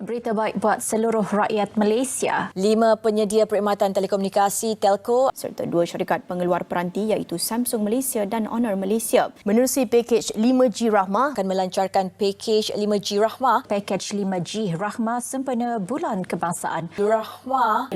Berita baik buat seluruh rakyat Malaysia. 5 penyedia perkhidmatan telekomunikasi Telco serta 2 syarikat pengeluar peranti iaitu Samsung Malaysia dan Honor Malaysia menerusi pakej 5G Rahmah akan melancarkan pakej 5G Rahmah. Pakej 5G Rahmah sempena Bulan Kebangsaan. Rahmah.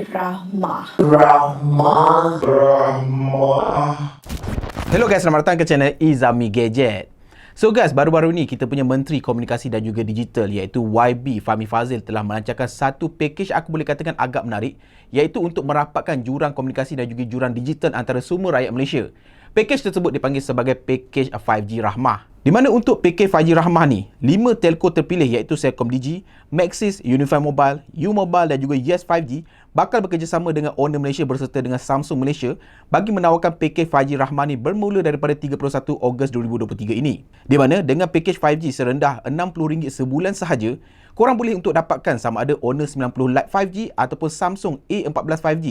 Hello guys, selamat datang ke channel Izami Gadget. So guys, baru-baru ni kita punya Menteri Komunikasi dan juga Digital iaitu YB Fahmi Fadzil telah melancarkan satu pakej aku boleh katakan agak menarik, iaitu untuk merapatkan jurang komunikasi dan juga jurang digital antara semua rakyat Malaysia. Pakej tersebut dipanggil sebagai pakej 5G Rahmah. Di mana untuk pakej 5G Rahmah ni, 5 telco terpilih iaitu Celcom-Digi, Maxis, Unifi Mobile, U-Mobile dan juga Yes 5G bakal bekerjasama dengan Honor Malaysia berserta dengan Samsung Malaysia bagi menawarkan pakej 5G Rahmah ni bermula daripada 31 Ogos 2023 ini. Di mana dengan pakej 5G serendah RM60 sebulan sahaja, korang boleh untuk dapatkan sama ada Honor 90 Lite 5G ataupun Samsung A14 5G,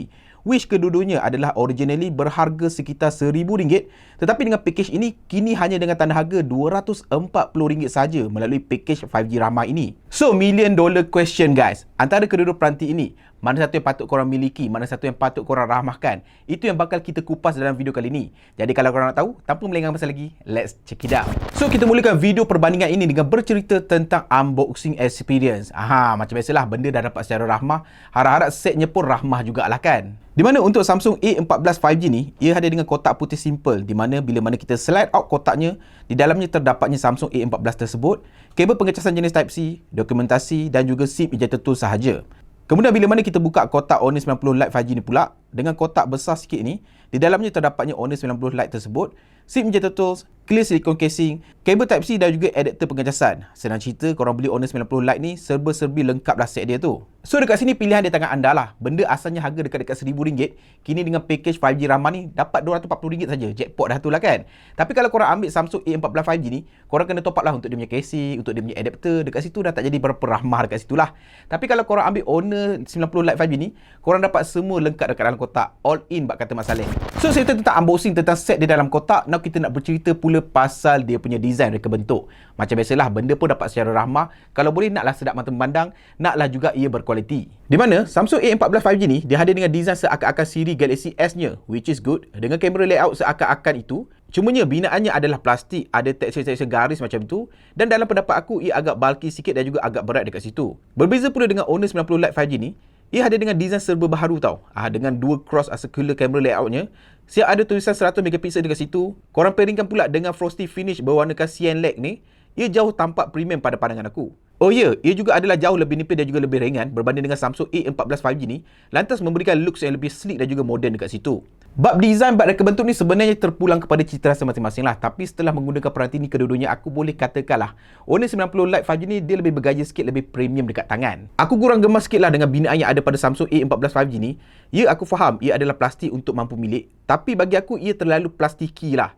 which kedua-duanya adalah originally berharga sekitar RM1,000, tetapi dengan pakej ini kini hanya dengan tanda harga RM240 saja melalui pakej 5G Rahmah ini. So, million dollar question guys, antara kedua-dua peranti ini, mana satu yang patut korang miliki, mana satu yang patut korang rahmahkan? Itu yang bakal kita kupas dalam video kali ini. Jadi kalau korang nak tahu, tanpa melengah masa lagi, let's check it out. So kita mulakan video perbandingan ini dengan bercerita tentang unboxing experience. Macam biasalah, benda dah dapat secara rahmah, harap-harap setnya pun rahmah jugalah kan. Di mana untuk Samsung A14 5G ni, ia hadir dengan kotak putih simple, di mana bila mana kita slide out kotaknya, di dalamnya terdapatnya Samsung A14 tersebut, kabel pengecasan jenis Type-C, dokumentasi dan juga SIM ejector tool sahaja. Kemudian bila mana kita buka kotak Honor 90 Lite 5G ni pula, dengan kotak besar sikit ni, di dalamnya terdapatnya Honor 90 Lite tersebut, SIM ejector tools, clear silicone casing, kabel Type-C dan juga adapter pengecasan. Senang cerita, korang beli Honor 90 Lite ni, serba-serbi lengkap lah set dia tu. So dekat sini pilihan di tangan anda lah. Benda asalnya harga dekat-dekat RM1,000, kini dengan pakej 5G Rahmah ni dapat RM240 saja. Jackpot dah tu lah kan. Tapi kalau korang ambil Samsung A14 5G ni, korang kena top up lah untuk dia punya casing, untuk dia punya adapter. Dekat situ dah tak jadi berapa rahmah dekat situ lah. Tapi kalau korang ambil Honor 90 Lite 5G ni, korang dapat semua lengkap dekat dalam kotak. All in bak kata Mak Saleh. So cerita tentang unboxing tentang set di dalam kotak. Now kita nak bercerita pula pasal dia punya design, reka bentuk. Macam biasalah, benda pun dapat secara rahmah. Kalau boleh naklah sedap mata memandang, naklah juga ia berkualiti. Di mana Samsung A14 5G ni dia hadir dengan design seakan-akan siri Galaxy S-nya, which is good, dengan kamera layout seakan-akan itu. Cumanya binaannya adalah plastik, ada tekstur-tekstur garis macam tu, dan dalam pendapat aku ia agak bulky sikit dan juga agak berat dekat situ. Berbeza pula dengan Honor 90 Lite 5G ni, ia hadir dengan design serba baharu tau. Dengan dual cross circular camera layoutnya, siap ada tulisan 100 megapiksel dekat situ. Korang pairingkan pula dengan frosty finish berwarnakan cyan lag ni, ia jauh tampak premium pada pandangan aku. Oh ya, ia juga adalah jauh lebih nipis dan juga lebih ringan berbanding dengan Samsung A14 5G ni, lantas memberikan looks yang lebih sleek dan juga moden dekat situ. Bab design, bab reka bentuk ni sebenarnya terpulang kepada cita rasa masing-masing lah. Tapi setelah menggunakan peranti ni kedua-duanya, aku boleh katakan lah, Honor 90 Lite 5G ni dia lebih bergaya sikit, lebih premium dekat tangan. Aku kurang gemas sikit lah dengan binaan yang ada pada Samsung A14 5G ni. Ya, aku faham ia adalah plastik untuk mampu milik, tapi bagi aku ia terlalu plastiki lah.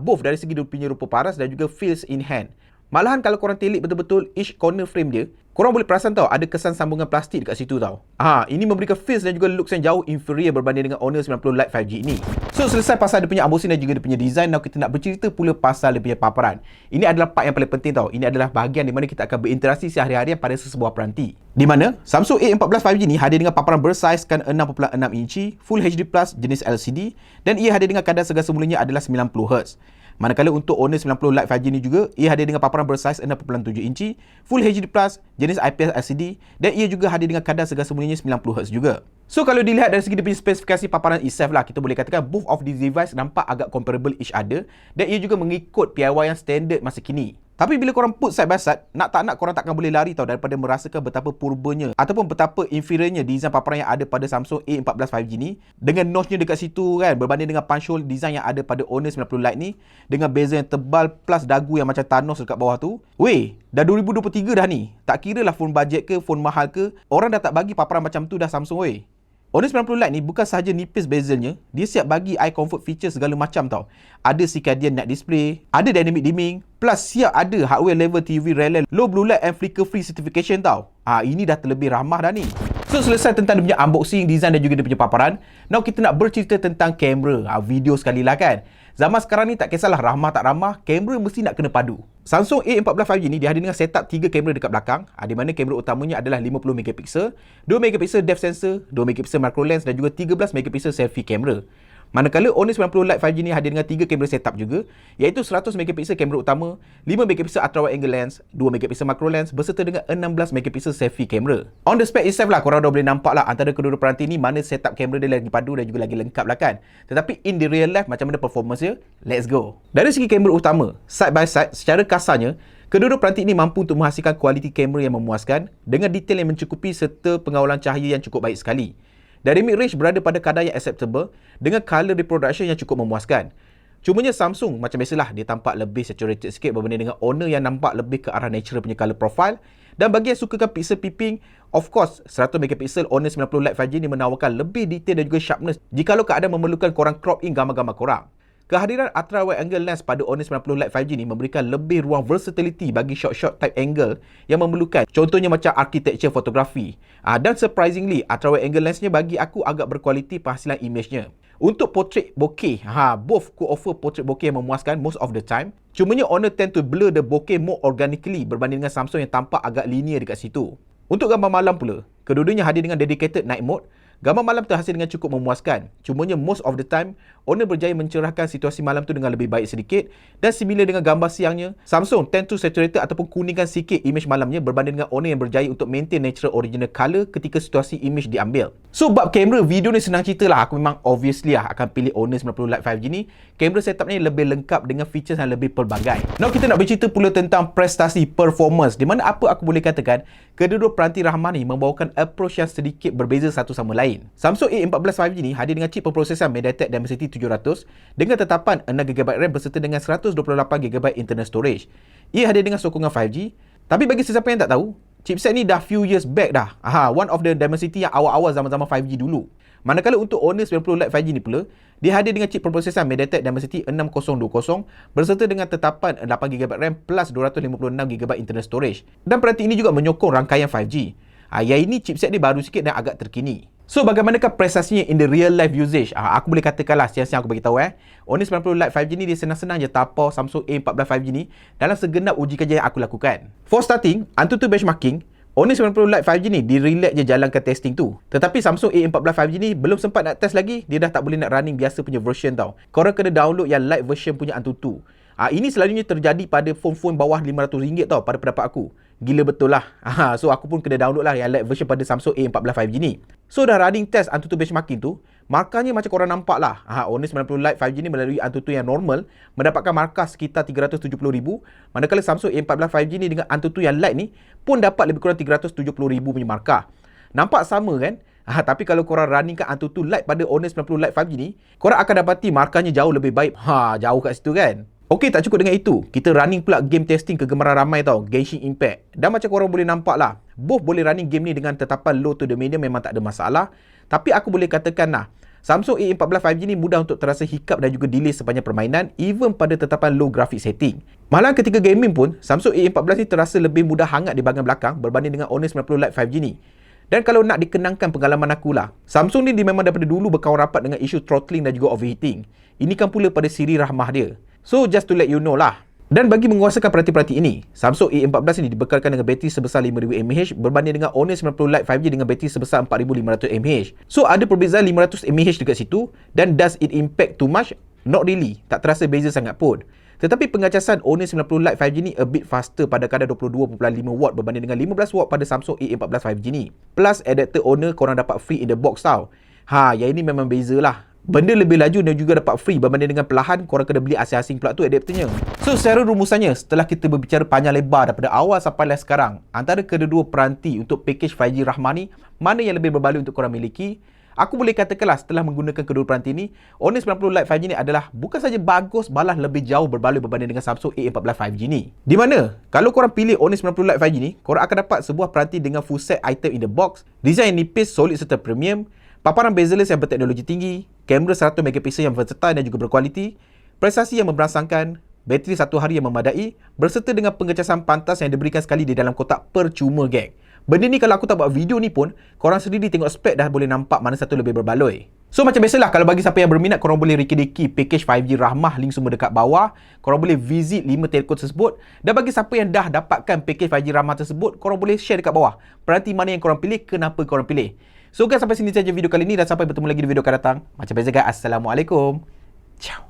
Both dari segi dia punya rupa paras dan juga feels in hand. Malahan kalau korang telik betul-betul each corner frame dia, korang boleh perasan tau ada kesan sambungan plastik dekat situ tau. Ini memberikan feels dan juga looks yang jauh inferior berbanding dengan Honor 90 Lite 5G ini. So selesai pasal dia punya unboxing dan juga dia punya design, now kita nak bercerita pula pasal dia punya paparan. Ini adalah part yang paling penting tau. Ini adalah bahagian di mana kita akan berinteraksi sehari-hari pada sesebuah peranti. Di mana Samsung A14 5G ni hadir dengan paparan bersaizkan 6.6 inci, Full HD Plus jenis LCD, dan ia hadir dengan kadar segar semulanya adalah 90Hz. Manakala untuk Honor 90 Lite 5G ni juga, ia hadir dengan paparan bersaiz 6.7 inci, Full HD Plus, jenis IPS LCD, dan ia juga hadir dengan kadar segar semulanya 90Hz juga. So kalau dilihat dari segi dia punya spesifikasi paparan itself lah, kita boleh katakan both of these device nampak agak comparable each other, dan ia juga mengikut piawaian standard masa kini. Tapi bila korang put side by side, nak tak nak korang takkan boleh lari tau daripada merasakan betapa purbanya ataupun betapa inferiornya design paparan yang ada pada Samsung A14 5G ni, dengan notch-nya dekat situ kan, berbanding dengan punch hole design yang ada pada Honor 90 Lite ni, dengan bezel yang tebal plus dagu yang macam Thanos dekat bawah tu. Weh, dah 2023 dah ni. Tak kira lah phone budget ke, phone mahal ke, orang dah tak bagi paparan macam tu dah Samsung weh. Honor 90 Lite ni bukan sahaja nipis bezelnya, dia siap bagi eye comfort feature segala macam tau. Ada circadian night display, ada dynamic dimming, plus siap ada hardware level TV relay, low blue light and flicker free certification tau. Ini dah terlebih ramah dah ni. So selesai tentang dia punya unboxing, design dan juga dia punya paparan. Now kita nak bercerita tentang kamera, video sekali lah kan. Zaman sekarang ni tak kisahlah ramah tak ramah, kamera mesti nak kena padu. Samsung A14 5G ni dia ada dengan setup 3 kamera dekat belakang, di mana kamera utamanya adalah 50 megapiksel, 2 megapiksel depth sensor, 2 megapiksel macro lens dan juga 13 megapiksel selfie kamera. Manakala Honor 90 Lite 5G ni hadir dengan 3 kamera setup juga, iaitu 100 megapiksel kamera utama, 5 megapiksel ultra wide angle lens, 2 megapiksel macro lens berserta dengan 16 megapiksel selfie kamera. On the spec itself lah, korang dah boleh nampak lah antara kedua-dua peranti ni mana setup kamera dia lagi padu dan juga lagi lengkap lah kan. Tetapi in the real life macam mana performance dia? Let's go. Dari segi kamera utama, side by side, secara kasarnya, kedua-dua peranti ini mampu untuk menghasilkan kualiti kamera yang memuaskan dengan detail yang mencukupi serta pengawalan cahaya yang cukup baik sekali. Dari mid-range berada pada kadar yang acceptable dengan color reproduction yang cukup memuaskan. Cumanya Samsung macam biasalah dia tampak lebih saturated sikit berbanding dengan Honor yang nampak lebih ke arah natural punya color profile. Dan bagi yang sukakan pixel peeping, of course 100 megapiksel Honor 90 Lite 5G ni menawarkan lebih detail dan juga sharpness jikalau keadaan memerlukan korang crop in gambar-gambar korang. Kehadiran ultra wide angle lens pada Honor 90 Lite 5G ni memberikan lebih ruang versatility bagi shot-shot type angle yang memerlukan. Contohnya macam architecture fotografi. Dan surprisingly, ultra wide angle lensnya bagi aku agak berkualiti penghasilan image-nya. Untuk portrait bokeh, both could offer portrait bokeh yang memuaskan most of the time. Cumanya Honor tend to blur the bokeh more organically berbanding dengan Samsung yang tampak agak linear dekat situ. Untuk gambar malam pula, kedua-duanya hadir dengan dedicated night mode. Gambar malam terhasil dengan cukup memuaskan. Cumanya most of the time, Honor berjaya mencerahkan situasi malam tu dengan lebih baik sedikit dan similar dengan gambar siangnya, Samsung tend to saturated ataupun kuningkan sikit image malamnya berbanding dengan Honor yang berjaya untuk maintain natural original colour ketika situasi image diambil. So, bab kamera, video ni senang cerita lah. Aku memang obviously akan pilih Honor 90 Lite 5G ni. Kamera setup ni lebih lengkap dengan features yang lebih pelbagai. Now, kita nak bercerita pula tentang prestasi, performance, di mana apa aku boleh katakan, kedua-dua peranti Rahman ni membawakan approach yang sedikit berbeza satu sama lain. Samsung A14 5G ni hadir dengan chip pemprosesan MediaTek Dimensity 700 dengan tetapan 6GB RAM berserta dengan 128GB internal storage. Ia hadir dengan sokongan 5G. Tapi bagi sesiapa yang tak tahu, chipset ni dah few years back dah. One of the Dimensity yang awal-awal zaman-zaman 5G dulu. Manakala untuk Honor 90 Lite 5G ni pula, dia hadir dengan chip pemprosesan MediaTek Dimensity 6020 berserta dengan tetapan 8GB RAM plus 256GB internal storage. Dan peranti ini juga menyokong rangkaian 5G. Yang ini chipset dia baru sikit dan agak terkini. So, bagaimanakah prestasinya in the real life usage? Aku boleh katakanlah siang-siang aku beritahu Honor 90 Lite 5G ni dia senang-senang je tapau Samsung A14 5G ni dalam segenap uji kajian yang aku lakukan. For starting, AnTuTu benchmarking, Honor 90 Lite 5G ni di-relax je jalankan testing tu. Tetapi Samsung A14 5G ni belum sempat nak test lagi, dia dah tak boleh nak running biasa punya version tau. Korang kena download yang light version punya AnTuTu. Ini selalunya terjadi pada phone-phone bawah RM500 tau pada pendapat aku. Gila betul lah. So aku pun kena download lah yang light version pada Samsung A14 5G ni. So dah running test AnTuTu benchmarking tu, markahnya macam korang nampak lah. Honor 90 Lite 5G ni melalui AnTuTu yang normal mendapatkan markah sekitar 370,000, manakala Samsung A14 5G ni dengan AnTuTu yang light ni pun dapat lebih kurang 370,000 punya markah. Nampak sama kan? Tapi kalau korang runningkan AnTuTu Lite pada Honor 90 Lite 5G ni, korang akan dapati markahnya jauh lebih baik. Jauh kat situ kan? Okey, tak cukup dengan itu. Kita running pula game testing kegemaran ramai tau, Genshin Impact. Dan macam korang boleh nampak lah, both boleh running game ni dengan tetapan low to the medium memang tak ada masalah. Tapi aku boleh katakan lah, Samsung A14 5G ni mudah untuk terasa hiccup dan juga delay sepanjang permainan even pada tetapan low graphic setting. Malah ketika gaming pun, Samsung A14 ni terasa lebih mudah hangat di bahagian belakang berbanding dengan Honor 90 Lite 5G ni. Dan kalau nak dikenangkan pengalaman aku lah, Samsung ni dia memang daripada dulu berkawan rapat dengan isu throttling dan juga overheating. Ini kan pula pada siri rahmah dia. So, just to let you know lah. Dan bagi menguasakan peranti-peranti ini, Samsung A14 ini dibekalkan dengan bateri sebesar 5,000 mAh berbanding dengan Honor 90 Lite 5G dengan bateri sebesar 4,500 mAh. So, ada perbezaan 500 mAh dekat situ. Dan does it impact too much? Not really. Tak terasa beza sangat pun. Tetapi pengacasan Honor 90 Lite 5G ni a bit faster pada kadar 22.5 watt berbanding dengan 15 watt pada Samsung A14 5G ni. Plus, adapter Honor korang dapat free in the box tau. Yang ini memang beza lah. Benda lebih laju dan juga dapat free berbanding dengan perlahan korang kena beli asing-asing pula tu adapternya. So, secara rumusannya, setelah kita berbicara panjang lebar daripada awal sampai sekarang, antara kedua-dua peranti untuk package 5G Rahmah ni, mana yang lebih berbaloi untuk korang miliki? Aku boleh katakanlah setelah menggunakan kedua peranti ni, Honor 90 Lite 5G ni adalah bukan saja bagus, malah lebih jauh berbaloi berbanding dengan Samsung A14 5G ni. Di mana, kalau korang pilih Honor 90 Lite 5G ni, korang akan dapat sebuah peranti dengan full set item in the box, design yang nipis, solid serta premium, paparan bezel-less yang berteknologi tinggi, kamera 100 megapiksel yang versatile dan juga berkualiti, prestasi yang memberangsangkan, bateri 1 hari yang memadai, berserta dengan pengecasan pantas yang diberikan sekali di dalam kotak percuma geng. Benda ni kalau aku tak buat video ni pun, korang sendiri tengok spek dah boleh nampak mana satu lebih berbaloi. So macam biasalah, kalau bagi siapa yang berminat, korang boleh reki-deki package 5G Rahmah, link semua dekat bawah. Korang boleh visit 5 telco tersebut. Dan bagi siapa yang dah dapatkan package 5G Rahmah tersebut, korang boleh share dekat bawah peranti mana yang korang pilih, kenapa korang pilih. So guys, sampai sini saja video kali ini dan sampai bertemu lagi di video akan datang. Macam biasa guys, Assalamualaikum. Ciao.